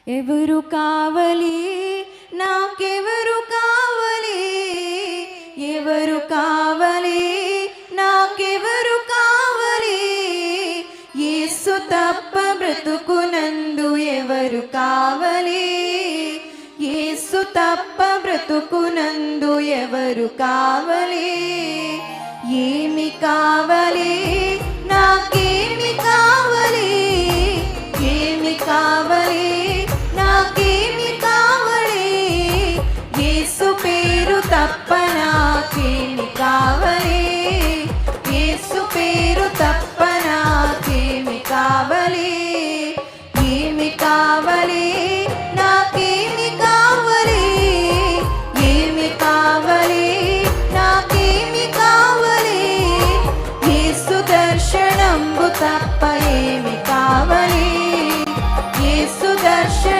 ఎవరు కావాలి నాకెవరు కావాలి, ఎవరు కావాలి నాకెవరు కావాలి, యేసు తప్ప బ్రతుకునందు ఎవరు కావాలి, యేసు తప్ప బ్రతుకునందు ఎవరు కావాలి. ఏమి కావాలి నాకేమి కావాలి, ఏమి కావాలి నాకేమి కావాలి, యేసు పేరు తప్ప నాకేమి కావాలి, యేసు పేరు తప్ప నాకేమి కావాలి. ఏమి కావాలి నాకేమి కావాలి, ఏమి కావాలి నాకేమి కావాలి, యేసు దర్శనంబు తప్ప ఏమి కావాలి, యేసు దర్శనం